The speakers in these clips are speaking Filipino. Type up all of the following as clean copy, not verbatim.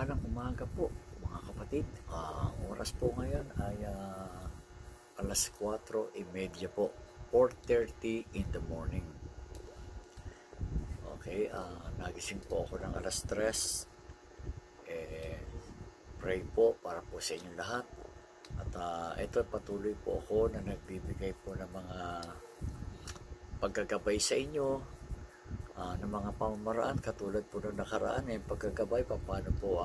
Mapagpalang umaga po mga kapatid. Ang oras po ngayon ay alas 4:30 po. 4:30 in the morning. Okay, nagising po ako ng alas 3. Pray po para po sa inyong lahat. At ito patuloy po ako na nagbibigay po ng mga paggagabay sa inyo ng mga pamamaraan katulad po ng nakaraan pagkagabay paano po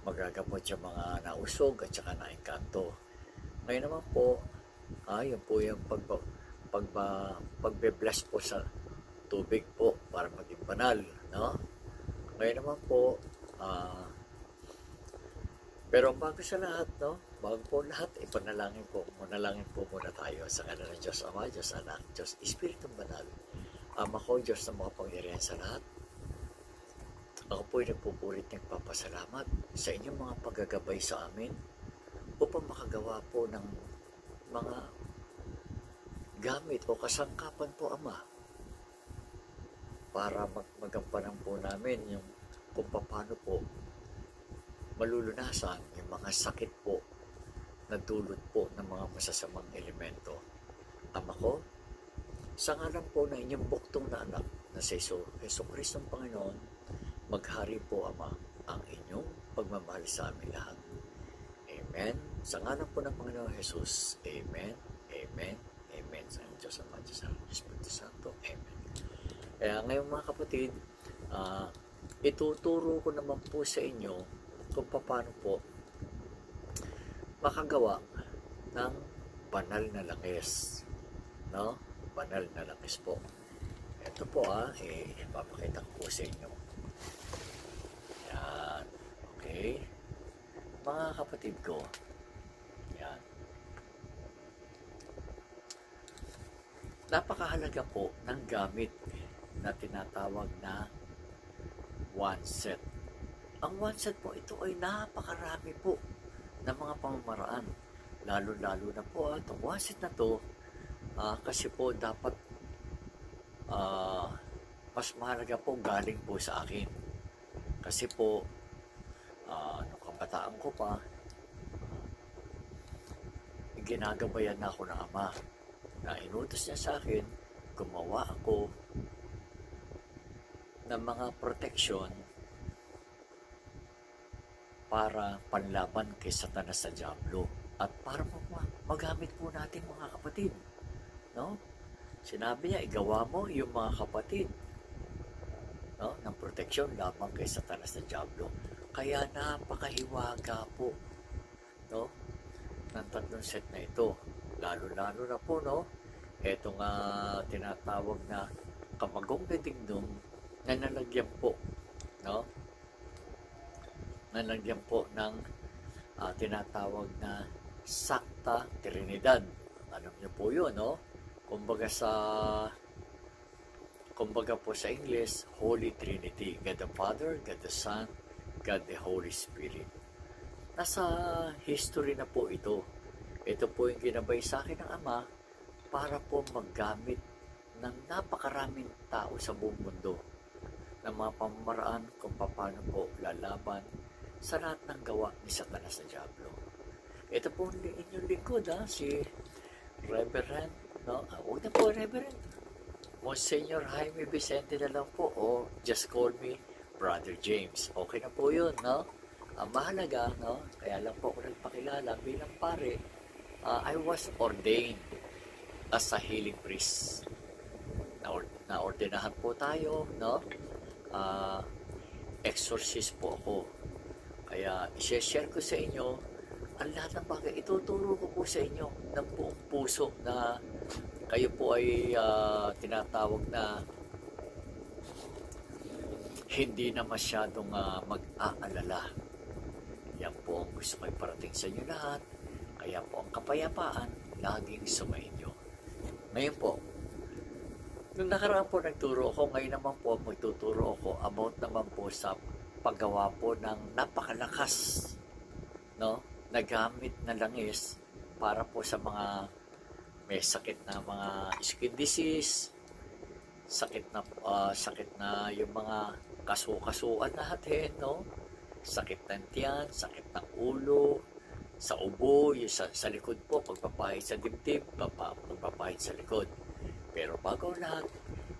magagamot yung mga nausog at saka naengkanto. Ngayon naman po yun po yung pagbe-bless po sa tubig po para maging banal, no? Ngayon naman po pero bago sa lahat, no? Bago po lahat, ipanalangin po muna tayo sa kanila ng Diyos Ama, Diyos Anak, Diyos Espiritong Banal. Ama ko, Diyos na makapangyarihan sa lahat. Ako po'y nagpupulit ng papasalamat sa inyong mga paggagabay sa amin upang makagawa po ng mga gamit o kasangkapan po, Ama, para magampanan po namin yung kung paano po malulunasan yung mga sakit po na dulot po ng mga masasamang elemento. Ama ko, sa ngalan po na inyong buktong na anak na si Heso Kristong Panginoon, maghari po, Ama, ang inyong pagmamahal sa amin lahat. Amen. Sa ngalan po ng Panginoon Jesus. Amen. Amen. Amen. Sa Diyos Ama, Diyos Anak, Espiritu Santo. Amen. Kaya ngayon mga kapatid, ituturo ko naman po sa inyo kung paano po makagawa ng banal na langis. No? Banal na langis po. Ito po ipapakita ko po sa inyo. Yan. Okay. Mga kapatid ko. Yan. Napakahalaga po ng gamit na tinatawag na one set. Ang one set po ito ay napakarami po ng mga pamamaraan. Lalo-lalo na po itong one set na to kasi po dapat mas mahalaga po galing po sa akin. Kasi po nung kabataan ko pa, ginagabayan na ako ng Ama na inutos niya sa akin, gumawa ako ng mga protection para panlaban kay Satanas sa Diablo at para magamit po natin mga kapatid. No? Sinabi niya, igawa mo yung mga kapatid, no, ng proteksyon laban kay Satanas sa Diablo. Kaya napakahiwaga po, no, ng tatlong set na ito. Lalo-lalo na po, no, etong tinatawag na kamagong na dingdong na nalagyan po, no, nalagyan po ng tinatawag na Sakta Trinidad. Alam niyo po yun, no? Kumbaga po sa English, Holy Trinity. God the Father, God the Son, God the Holy Spirit. Nasa history na po ito. Ito po yung ginabay sa akin ng Ama para po maggamit ng napakaraming tao sa buong mundo ng mga pamamaraan kung paano po lalaban sa lahat ng gawa ni Satanas sa Diablo. Ito po inyong lingkod, si Reverend, no? Huwag na po, Reverend. Monsignor Jaime Vicente na lang po, o just call me Brother James. Okay na po yun, no? Ang mahalaga, no? Kaya lang po ako nagpakilala bilang pare. I was ordained as a healing priest. Naordinahan po tayo, no? Exorcist po ako. Kaya i-share ko sa inyo ang lahat ng bagay. Ituturo ko po sa inyo ng buong puso na kayo po ay tinatawag na hindi na masyadong mag-aalala. Yan po ang gusto ko iparating sa inyo lahat. Kaya po ang kapayapaan laging sumainyo. Ngayon po, nung nakaraan po nagturo ako, ngayon naman po magtuturo ako about naman po sa paggawa po ng napakalakas, no, na gamit na langis para po sa mga may sakit na mga skin disease, sakit na yung mga kasu-kasuan natin, no? sakit ng tiyan, sakit ng ulo, sa ubo, yung sa likod po, pagpapahid sa dibdib, pagpapahid sa likod. Pero bago ang lahat,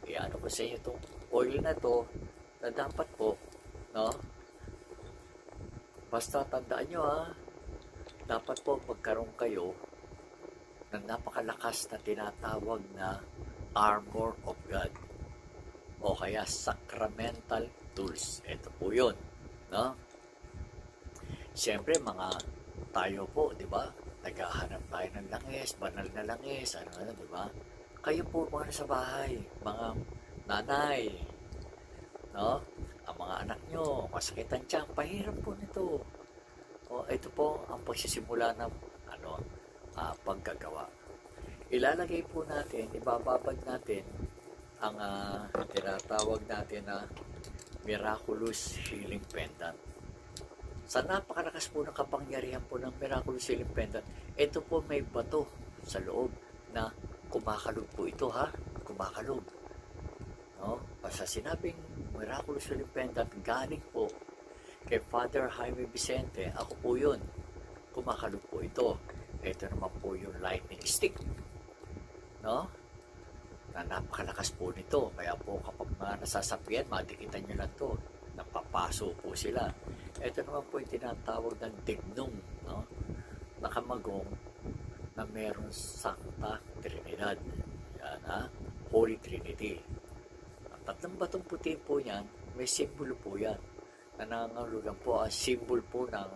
ano ko sa inyo itong oil na to, na dapat po, no? Basta tandaan nyo dapat po magkaroon kayo ng napakalakas na tinatawag na armor of God o kaya sacramental tools. Ito po yun, no? Siyempre, tayo po, di ba? Naghahanap tayo ng langis, banal na langis, di ba? Kayo po mga nasa bahay, mga nanay, no? Ang mga anak nyo, masakit ang tiyan, pahirap po nito. O, ito po ang pagsisimula ng paggagawa. Ilalagay po natin, ibababad natin ang tinatawag natin na miraculous healing pendant. Sa napakalakas po ng kapangyarihan po ng miraculous healing pendant, ito po may bato sa loob na kumakalog po ito kumakalog. No? Sa sinabing miraculous healing pendant, galing po kay Father Jaime Vicente, ako po yun, kumakalog po ito. Ito naman po yung lightning stick, no? Na napakalakas po nito. Kaya po kapag mga nasasapian, madikitan nyo lang to. Napapaso po sila. Ito naman po yung tinatawag ng dignum, no? Nakamagong na meron Sancta Trinidad. Yan, Holy Trinity. Ang tatlong batong puti po yan, may simbolo po yan. Nanangahulugan po ang simbolo po ng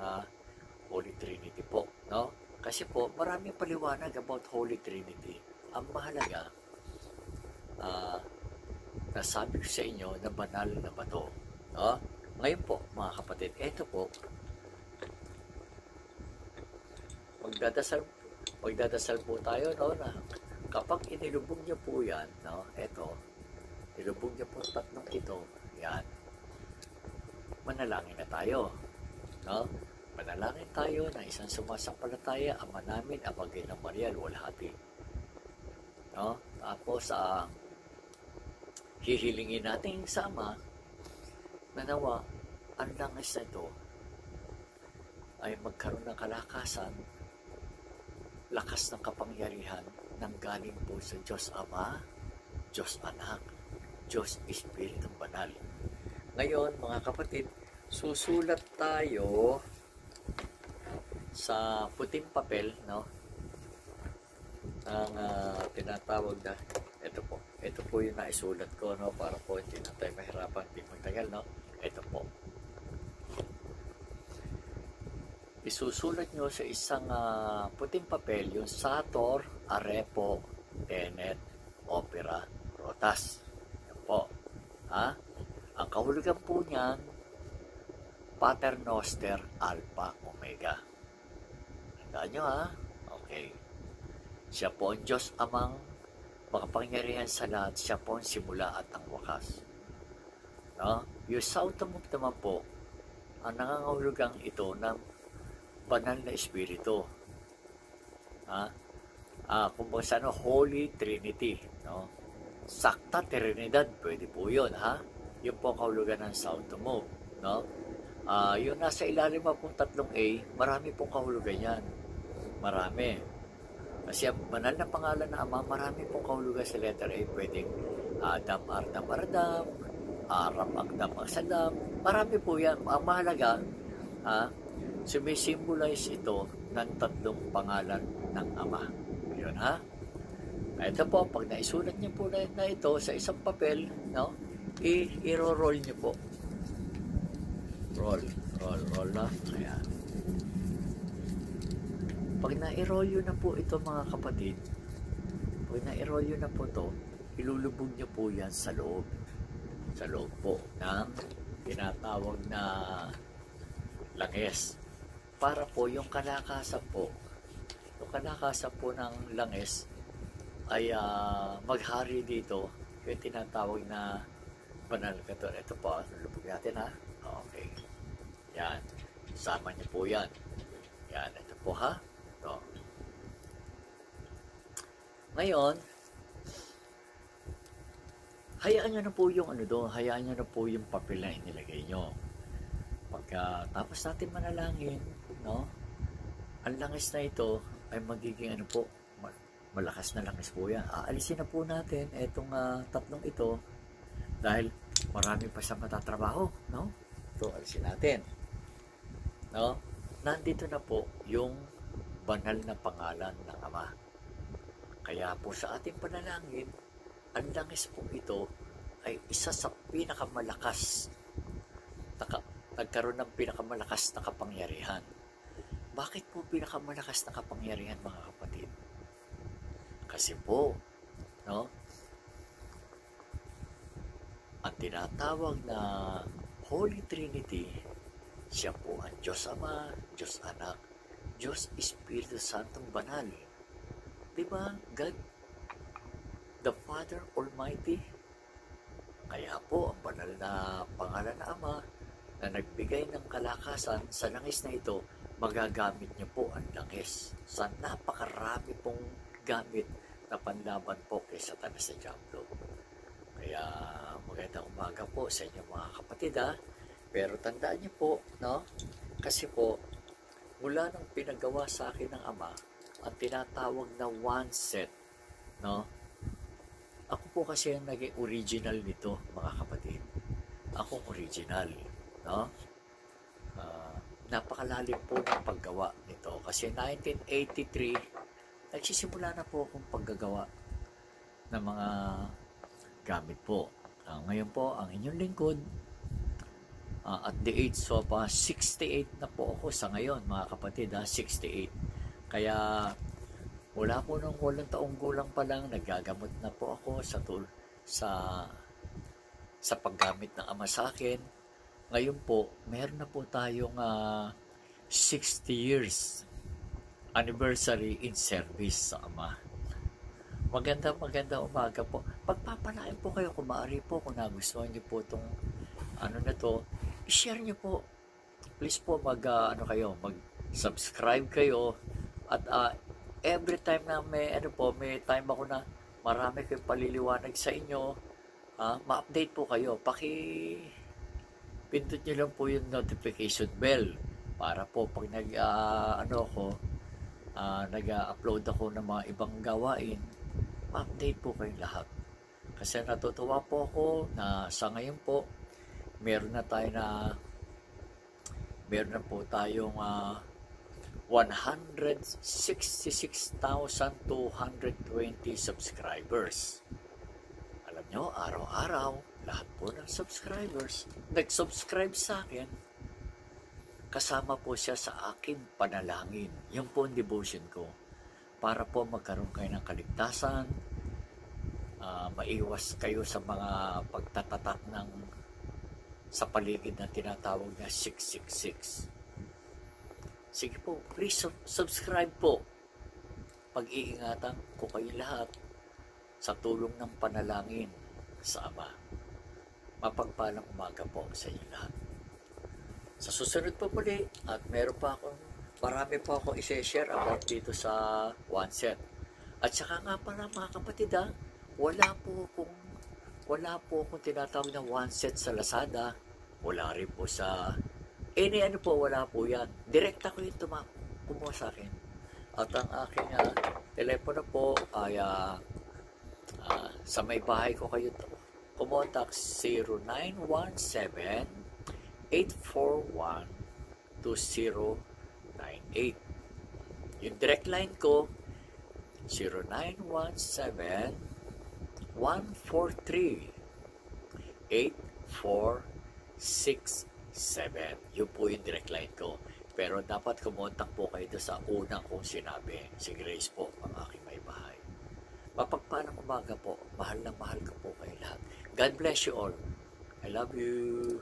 Holy Trinity po, no? Kasi po, maraming paliwanag about Holy Trinity. Ang mahalaga, nasabi ko sa inyo na banal na bato. No? Ngayon po, mga kapatid, ito po, magdadasal po tayo, no, na kapag inilubog niyo po yan, no, ito, ilubog niyo po tatlong ito, yan, manalangin na tayo, no? Manalangin tayo na isang sumasampalataya, Ama namin, Amagay ng Maria, Luwalhati. No? Tapos, hihilingin natin sa Ama na nawa, ang langis na ito ay magkaroon ng kalakasan, lakas ng kapangyarihan nang galing po sa Diyos Ama, Diyos Anak, Diyos Espiritong Banal. Ngayon, mga kapatid, susulat tayo sa puting papel, no? Ang tinatawag na, ito po yung naisulat ko, no? Para po hindi na tayo mahirapan, hindi magtagal, no? Ito po. Isusulat nyo sa isang puting papel yung Sator, Arepo, Tenet, Opera, Rotas. Yan po. Ang kahulugan po niyan, Pater Noster, Alpha, Omega. Tandaan nyo, Okay. Siya po ang Diyos Amang makapangyarihan sa lahat. Siya po ang simula at ang wakas. No? Yung Sautamog naman po, ang nangangahulugang ito ng banal na Espiritu. Kung ba sa Holy Trinity. No? Sancta Trinidad, pwede po yun. Yung po ang kahulugan ng Sautamog. No? Yung nasa ilalim pong tatlong A, marami pong kahulugan yan. Marami. Kasi ang banal na pangalan na Ama, marami pong kahulugan sa letter A. Pwedeng Adam, Ardam, Ardam, Aram, Agdam, Agsadam. Marami po yan. Ang mahalaga, sumisimbolize ito ng tatlong pangalan ng Ama. Yun, Ito po, pag naisulat niyo po na ito sa isang papel, no, i-roll niyo po. Roll na. Ayan. Pag na-roll yun na po ito, mga kapatid, pag na-roll yun na po ito, ilulubog nyo po yan sa loob. Sa loob po ng tinatawag na langis. Para po yung kalakasan po ng langis ay maghari dito yung tinatawag na banal kato. Ito po, lubog natin Okay. Yan. Sama niyo po yan. Yan. Ito po Ito. Ngayon, hayaan nyo na po yung hayaan nyo na po yung papel na inilagay nyo. Pag Pagkatapos natin manalangin, no? Ang langis na ito ay magiging ano po, malakas na langis po yan. Aalisin na po natin itong tatlong ito dahil marami pa siyang matatrabaho, no? Ito, alisin natin. No? Nandito na po yung banal na pangalan ng Ama. Kaya po sa ating panalangin, ang langis po ito ay isa sa pinakamalakas, nagkaroon ng pinakamalakas na kapangyarihan. Bakit po pinakamalakas na kapangyarihan, mga kapatid? Kasi po, no? Ang tinatawag na Holy Trinity, siya po ang Diyos Ama, Diyos Anak, Diyos Espiritu Santong Banal. Diba? God, the Father Almighty. Kaya po, ang banal na pangalan na Ama na nagbigay ng kalakasan sa langis na ito, magagamit niyo po ang langis sa napakarami pong gamit na panlaban po kay Satanas sa Diablo. Kaya magandang umaga po sa inyo mga kapatid, ha? Pero tandaan niyo po, no? Kasi po, mula nang pinagawa sa akin ng Ama, ang tinatawag na one set, no? Ako po kasi ang naging original nito, mga kapatid. Ako original, no? Napakalalim po ng paggawa nito. Kasi 1983, nagsisimula na po akong paggagawa ng mga gamit po. Ngayon po, ang inyong lingkod, at the age of 68 na po ako sa ngayon, mga kapatid, 68. Kaya mula po nung 8 taong gulang pa lang, nagagamot na po ako sa paggamit ng Ama sa akin. Ngayon po, meron na po tayong 60 years anniversary in service sa Ama. Maganda umaga po. Pagpapalain po kayo kung maaari po, kung nagustuhan niyo po itong na to, i-share niyo po. Please po mag-subscribe kayo at every time na may time ako na marami kayong paliliwanag sa inyo, ma-update po kayo. Pindot niyo lang po yung notification bell para po pag nag-upload ako ng mga ibang gawain, ma-update po kayong lahat. Kasi natutuwa po ako na sa ngayon po, meron na po tayong 166,220 subscribers. Alam nyo, araw-araw, lahat po ng subscribers nag-subscribe sa akin. Kasama po siya sa aking panalangin. Yung po ang devotion ko. Para po magkaroon kayo ng kaligtasan, maiwas kayo sa mga pagtatatak sa paligid na tinatawag na 666. Sige po, please subscribe po. Pag-iingatan ko kayo lahat sa tulong ng panalangin sa Ama. Mapagpalang umaga po sa inyo lahat. Sa susunod po muli, at marami pa akong i-share about dito sa one set. At saka nga pala mga kapatid, wala po akong tinatawag na one set sa Lazada. Wala rin po sa wala po yan. Direkta ko yung kumuha sa akin. At ang aking telepono po ay sa may bahay ko kayo kumontak 0917-841-2098. Yung direct line ko 0917-143-8467. Yun po yung direct line ko. Pero dapat kumontak po kayo sa unang kong sinabi. Si Grace po, ang aking may bahay. Mapagpalang umaga po. Mahal na mahal ko po kayo lahat. God bless you all. I love you.